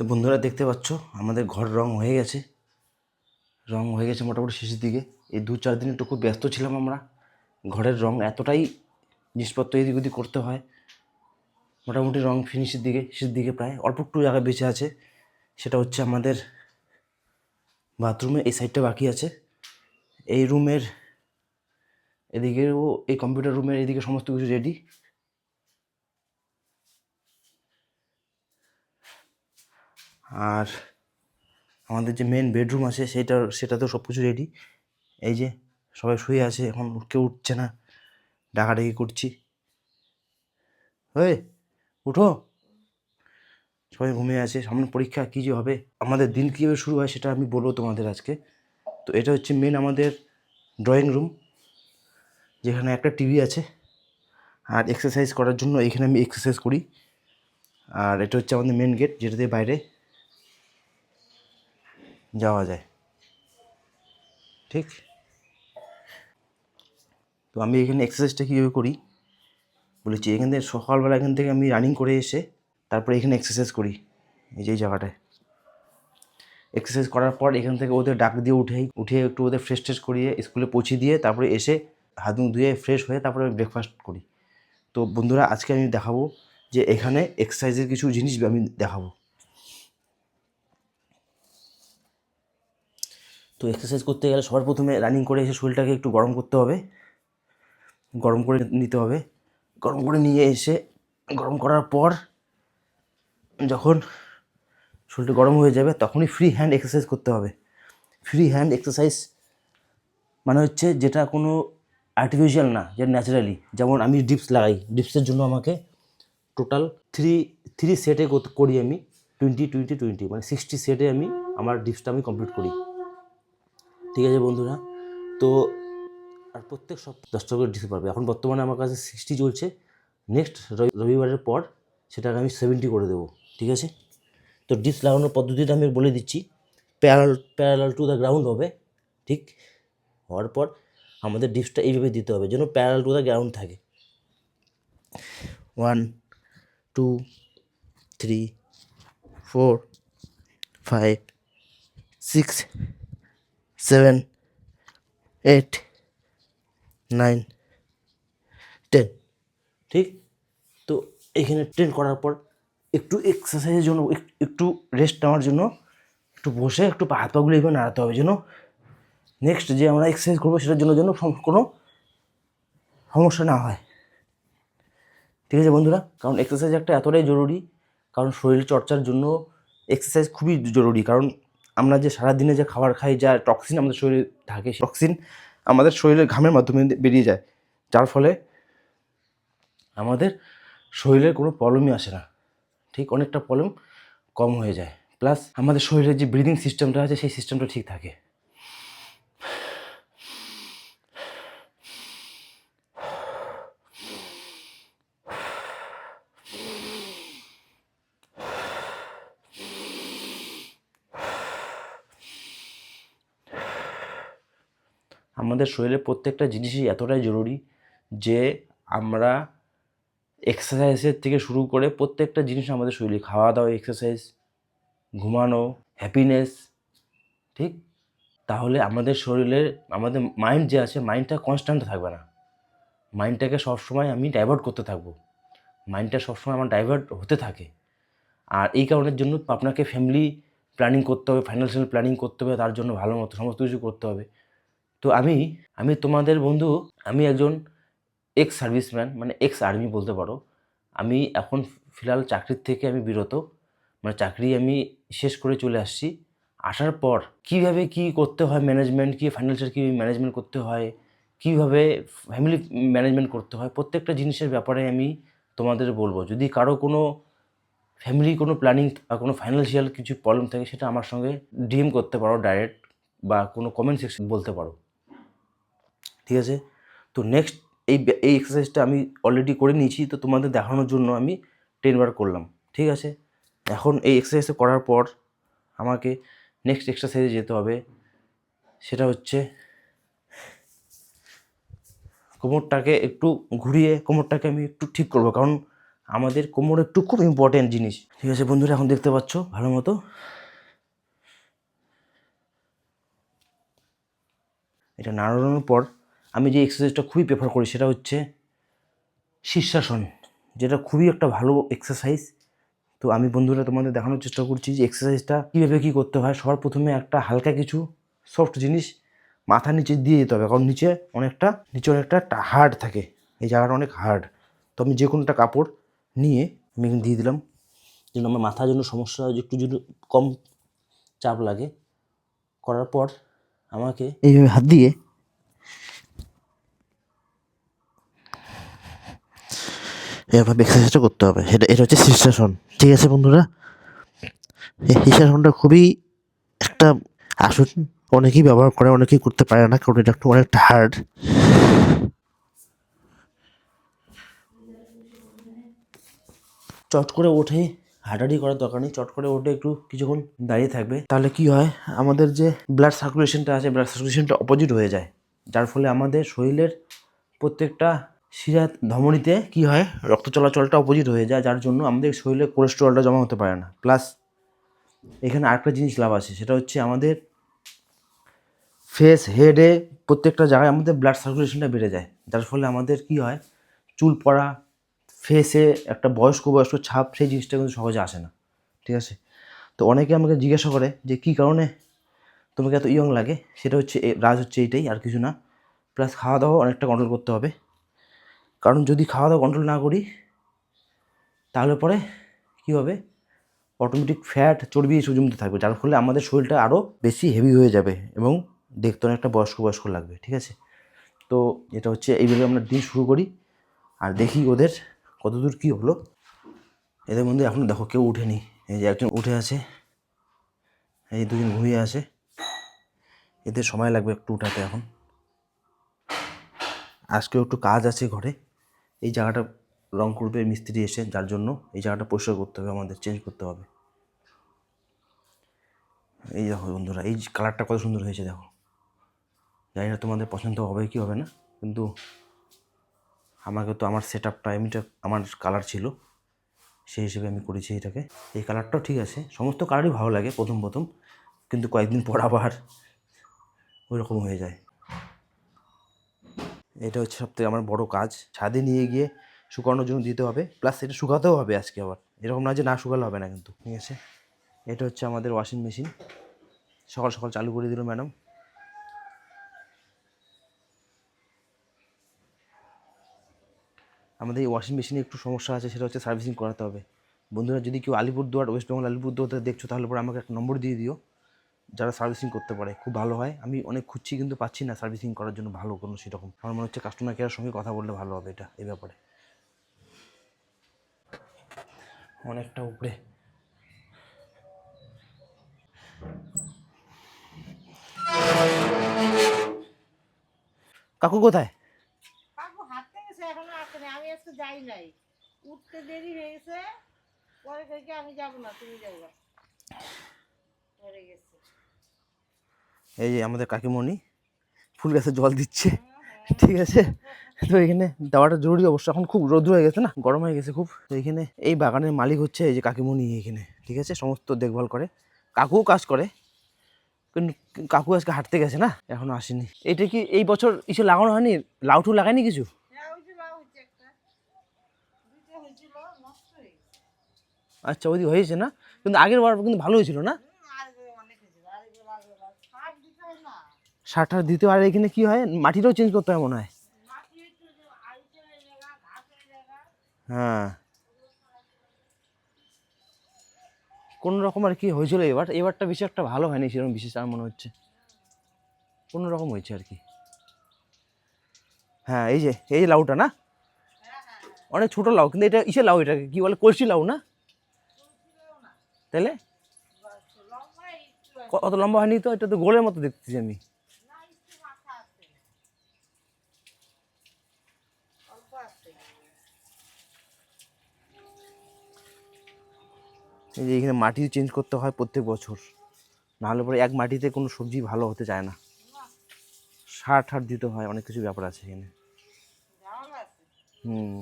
তো বন্ধুরা দেখতে পাচ্ছ আমাদের ঘর রং হয়ে গেছে মোটামুটি শেষের দিকে। এই 2-4 দিন একটু খুব ব্যস্ত ছিলাম আমরা। ঘরের রং এতটাই জিনিসপত্র এদিক ওদিক করতে হয়, মোটামুটি রং শেষের দিকে প্রায় অল্প একটু জায়গা বেঁচে আছে। সেটা হচ্ছে আমাদের বাথরুমে এই সাইডটা বাকি আছে। এই রুমের এদিকেও, এই কম্পিউটার রুমের এদিকে সমস্ত কিছু রেডি। আর আমাদের যে মেন বেডরুম আছে সেটাতেও সব কিছু রেডি। এই যে সবাই শুয়ে আছে, এখন কেউ উঠছে না, ডাকাডাকি করছি, ওই উঠো, সবাই ঘুমিয়ে আছে। সামনে পরীক্ষা, কী যে হবে, আমাদের দিন কীভাবে শুরু হয় সেটা আমি বলবো তোমাদের আজকে। তো এটা হচ্ছে মেন আমাদের ড্রয়িং রুম, যেখানে একটা টিভি আছে, আর এক্সারসাইজ করার জন্য এখানে আমি এক্সারসাইজ করি। আর এটা হচ্ছে আমাদের মেন গেট, যেটা দিয়ে বাইরে যাওয়া যায়, ঠিক। তো আমি এখানে এক্সারসাইজটা কীভাবে করি বলেছি। এখান থেকে সকালবেলা এখান থেকে আমি রানিং করে এসে তারপরে এখানে এক্সারসাইজ করি, এই যে জায়গাটায়। এক্সারসাইজ করার পর এখান থেকে ওদের ডাক দিয়ে উঠে একটু ওদের ফ্রেশ করিয়ে স্কুলে পৌঁছে দিয়ে তারপরে এসে হাত মুখ ধুয়ে ফ্রেশ হয়ে তারপরে ব্রেকফাস্ট করি। তো বন্ধুরা আজকে আমি দেখাবো যে এখানে এক্সারসাইজের কিছু জিনিস আমি দেখাবো। তো এক্সারসাইজ করতে গেলে সবার প্রথমে রানিং করে এসে শরীরটাকে একটু গরম করতে হবে, গরম করে নিতে হবে। গরম করে নিয়ে এসে গরম করার পর যখন শরীরটা গরম হয়ে যাবে তখনই ফ্রি হ্যান্ড এক্সারসাইজ করতে হবে। ফ্রি হ্যান্ড এক্সারসাইজ মানে হচ্ছে যেটা কোনো আর্টিফিশিয়াল না, যেটা ন্যাচারালি। যেমন আমি ডিপস লাগাই, ডিপসের জন্য আমাকে টোটাল থ্রি সেটে করি আমি 20-20-20, মানে 60 সেটে আমি আমার ডিপসটা আমি কমপ্লিট করি, ঠিক আছে বন্ধুরা। তো আর প্রত্যেক সপ্তাহে 10টা করে ডিপস পারবে। এখন বর্তমানে আমার কাছে 60 চলছে, নেক্সট রবিবারের পর সেটাকে আমি 70 করে দেবো, ঠিক আছে। তো ডিপস লাগানোর পদ্ধতিটা আমি বলে দিচ্ছি। প্যারালাল টু দ্য গ্রাউন্ড হবে, ঠিক। হওয়ার পর আমাদের ডিপসটা এইভাবে দিতে হবে যেন প্যারালাল টু দ্য গ্রাউন্ড থাকে। 1 2 3 4 5 6 7 8 9 10, ঠিক। তো এখানে 10 করার পর একটু এক্সারসাইজের জন্য একটু রেস্ট নেওয়ার জন্য একটু বসে একটু হাত পাগুলো এইভাবে নাড়াতে হবে, যেন নেক্সট যে আমরা এক্সারসাইজ করবো সেটার জন্য কোনো সমস্যা না হয়, ঠিক আছে বন্ধুরা। কারণ এক্সারসাইজ একটা এতটাই জরুরি, কারণ শরীর চর্চার জন্য এক্সারসাইজ খুবই জরুরি। কারণ আমরা যে সারাদিনে যে খাবার খাই, যা টক্সিন আমাদের শরীরে থাকে, টক্সিন আমাদের শরীরের ঘামের মাধ্যমে বেরিয়ে যায়, যার ফলে আমাদের শরীরের কোনো প্রবলেমই আসে না, ঠিক। অনেকটা প্রবলেম কম হয়ে যায়, প্লাস আমাদের শরীরের যে ব্রিদিং সিস্টেমটা আছে সেই সিস্টেমটা ঠিক থাকে। আমাদের শরীরের প্রত্যেকটা জিনিসই এতটাই জরুরি যে আমরা এক্সারসাইজের থেকে শুরু করে প্রত্যেকটা জিনিস আমাদের শরীরে, খাওয়া দাওয়া, এক্সারসাইজ, ঘুমানো, হ্যাপিনেস, ঠিক। তাহলে আমাদের শরীরের, আমাদের মাইন্ড যে আছে, মাইন্ডটা কনস্ট্যান্ট থাকবে না। মাইন্ডটাকে সবসময় আমি ডাইভার্ট করতে থাকবো, মাইন্ডটা সবসময় আমার ডাইভার্ট হতে থাকে। আর এই কারণের জন্য আপনাকে ফ্যামিলি প্ল্যানিং করতে হবে, ফাইন্যান্সিয়াল প্ল্যানিং করতে হবে, তার জন্য ভালো মতো সমস্ত কিছু করতে হবে। তো আমি তোমাদের বন্ধু, আমি একজন এক্স সার্ভিসম্যান, মানে এক্স আর্মি বলতে পারো। আমি এখন ফিলহাল চাকরির থেকে আমি বিরত, মানে চাকরি আমি শেষ করে চলে আসছি। আসার পর কীভাবে কী করতে হয় ম্যানেজমেন্ট, কী ফাইন্যান্সিয়াল কী ম্যানেজমেন্ট করতে হয়, কীভাবে ফ্যামিলি ম্যানেজমেন্ট করতে হয়, প্রত্যেকটা জিনিসের ব্যাপারে আমি তোমাদের বলবো। যদি কারো কোনো ফ্যামিলি কোনো প্ল্যানিং বা কোনো ফাইন্যান্সিয়াল কিছু প্রবলেম থাকে, সেটা আমার সঙ্গে ডিএম করতে পারো ডাইরেক্ট, বা কোনো কমেন্ট সেকশন বলতে পারো, ঠিক আছে। তো নেক্সট এই এক্সারসাইজটা আমি অলরেডি করে নিয়েছি, তো তোমাদের দেখানোর জন্য আমি 10 বার করলাম, ঠিক আছে। এখন এই এক্সারসাইজটা করার পর আমাকে নেক্সট এক্সারসাইজে যেতে হবে। সেটা হচ্ছে কোমরটাকে একটু ঘুরিয়ে কোমরটাকে আমি একটু ঠিক করবো, কারণ আমাদের কোমর একটু খুব ইম্পর্টেন্ট জিনিস। ঠিক আছে বন্ধুরা, এখন দেখতে পাচ্ছ ভালো মতো। এটা নাড়ানোর পর আমি যে এক্সারসাইজটা খুবই প্রেফার করি সেটা হচ্ছে শীর্ষাসন, যেটা খুবই একটা ভালো এক্সারসাইজ। তো আমি বন্ধুরা তোমাদের দেখানোর চেষ্টা করছি যে এক্সারসাইজটা কীভাবে কী করতে হয়। সবার প্রথমে একটা হালকা কিছু সফট জিনিস মাথা নিচে দিয়ে যেতে হবে, কারণ নিচে অনেকটা হার্ড থাকে, এই জায়গাটা অনেক হার্ড। তো আমি যে কোনোটা কাপড় নিয়ে আমি এখানে দিয়ে দিলাম, যেন আমার মাথার জন্য সমস্যা একটু যদি কম চাপ লাগে। করার পর আমাকে এইভাবে হাত দিয়ে এভাবে এক্সারসাইজটা করতে হবে। এটা হচ্ছে শীর্ষাসন। ঠিক আছে বন্ধুরা, এই শীর্ষাসনটা খুবই একটা আসন, অনেকেই ব্যবহার করে, অনেকেই করতে পারে না, কারণ এটা একটু অনেকটা হার্ড। চট করে ওঠে হাঁটাহাঁটি করার দরকার নেই, চট করে ওঠে একটু কিছুক্ষণ দাঁড়িয়ে থাকবে। তাহলে কি হয়, আমাদের যে ব্লাড সার্কুলেশনটা আছে, ব্লাড সার্কুলেশনটা অপোজিট হয়ে যায়, যার ফলে আমাদের শরীরের প্রত্যেকটা শিরা ধমনীতে কি হয়, রক্ত চলাচলটা অপোজিট হয়ে যায়, যার জন্য আমাদের শরীরে কোলেস্টেরলটা জমা হতে পারে না। প্লাস এখানে আরেকটা জিনিস লাভ আছে, সেটা হচ্ছে আমাদের ফেস, হেডে, প্রত্যেকটা জায়গায় আমাদের ব্লাড সার্কুলেশনটা বেড়ে যায়, যার ফলে আমাদের কি হয়, চুল পড়া, ফেসে একটা বয়স্ক ছাপ, সেই জিনিসটা কিন্তু সহজে আসে না। ঠিক আছে, তো অনেকে আমাকে জিজ্ঞাসা করে যে কী কারণে তোমাকে এত ইয়ং লাগে, সেটা হচ্ছে রাজ হচ্ছে এইটাই, আর কিছু না। প্লাস খাওয়া দাওয়া অনেকটা কন্ট্রোল করতে হবে, কারণ যদি খাওয়া দাওয়া কন্ট্রোল না করি তাহলে পরে কী হবে, অটোমেটিক ফ্যাট, চর্বি এসব জমতে থাকবে, যার ফলে আমাদের শরীরটা আরও বেশি হেভি হয়ে যাবে এবং দেখতে অনেকটা বয়স্ক লাগবে। ঠিক আছে, তো এটা হচ্ছে এইভাবে আমরা দিন শুরু করি, আর দেখি ওদের কতদূর কী হলো। এদের মধ্যে এখন দেখো কেউ উঠেনি, এই যে একজন উঠে আছে, এই দুজন ঘুমিয়ে আছে, এদের সময় লাগবে একটু উঠাতে। এখন আজকেও একটু কাজ আছে ঘরে, এই জায়গাটা রং করবে মিস্ত্রি এসে, যার জন্য এই জায়গাটা পরিষ্কার করতে হবে, আমাদের চেঞ্জ করতে হবে। এই দেখো বন্ধুরা, এই কালারটা কত সুন্দর হয়েছে দেখো। জানি না তোমাদের পছন্দ হবে কি হবে না, কিন্তু আমাকে তো আমার সেট আপটা এমনিটা আমার কালার ছিল, সেই হিসেবে আমি করেছি এটাকে। এই কালারটাও ঠিক আছে, সমস্ত কালারই ভালো লাগে প্রথম, কিন্তু কয়েকদিন পর আবার ওই রকম হয়ে যায়। এটা হচ্ছে সবথেকে আমার বড় কাজ, ছাদে নিয়ে গিয়ে শুকানোর জন্য দিতে হবে, প্লাস এটা শুকাতেও হবে আজকে আবার, এরকম না যে না শুকালে হবে না কিন্তু। ঠিক আছে, এটা হচ্ছে আমাদের ওয়াশিং মেশিন, সকাল সকাল চালু করে দিল ম্যাডাম। আমাদের এই ওয়াশিং মেশিনে একটু সমস্যা আছে, সেটা হচ্ছে সার্ভিসিং করাতে হবে। বন্ধুরা যদি কেউ আলিপুরদুয়ার, ওয়েস্ট বেঙ্গল আলিপুরদুয়ার দেখছো, তাহলে পরে আমাকে একটা নম্বর দিয়ে দিও, যারা সার্ভিসিং করতে পারে, খুব ভালো হয়। আমি অনেক খুঁজছি কিন্তু পাচ্ছি না সার্ভিসিং করার জন্য ভালো কোনো সেরকম। আমার মনে হচ্ছে কাস্টমার কেয়ারের সঙ্গে কথা বললে ভালো হবে এটা, এই ব্যাপারে। অনেকটা উপরে কাকু কোথায়? কাকু হাঁটতে গেছে, এখনো আসেনি। আমি আজকে যাই নাই, উঠতে দেরি হয়ে গেছে। পরে থেকে আমি যাব না, তুমি যাবা। পরে গেছে। এই যে আমাদের কাকিমণি ফুল গাছে জল দিচ্ছে। ঠিক আছে, তো এখানে দেওয়াটা জরুরি অবশ্য, এখন খুব রোদ্র হয়ে গেছে না, গরম হয়ে গেছে খুব। তো এখানে এই বাগানের মালিক হচ্ছে এই যে কাকিমণি এখানে। ঠিক আছে, সমস্ত দেখভাল করে, কাকুও কাজ করে, কিন্তু কাকু আজকে হাঁটতে গেছে না, এখনো আসেনি। এটা কি এই বছর ইসে লাগানো হয়নি, লাউঠু লাগায়নি কিছু? আচ্ছা, ওইদিকে হয়েছে না, কিন্তু আগের বার কিন্তু ভালো হয়েছিল না, সার টার দিতে। আর এখানে কি হয়, মাটিটাও চেঞ্জ করতে হয় মনে হয়। হ্যাঁ, কোনো রকম আর কি হয়েছিল এবারটা বেশি একটা ভালো হয়নি সেরকম বিশেষ, আমার মনে হচ্ছে কোনো রকম হয়েছে আর কি। হ্যাঁ, এই যে লাউটা না, অনেক ছোট লাউ, কিন্তু এটা ইসে লাউ, এটাকে কি বলে, কলসি লাউ না? তাহলে অত লম্বা হয়নি তো, এটা তো গোলের মতো দেখতেছি আমি। এই যে এখানে মাটি চেঞ্জ করতে হয় প্রত্যেক বছর, নাহলে পরে এক মাটিতে কোনো সবজি ভালো হতে চায় না, সার ঠার দিতে হয়, অনেক কিছু ব্যাপার আছে এখানে। হুম।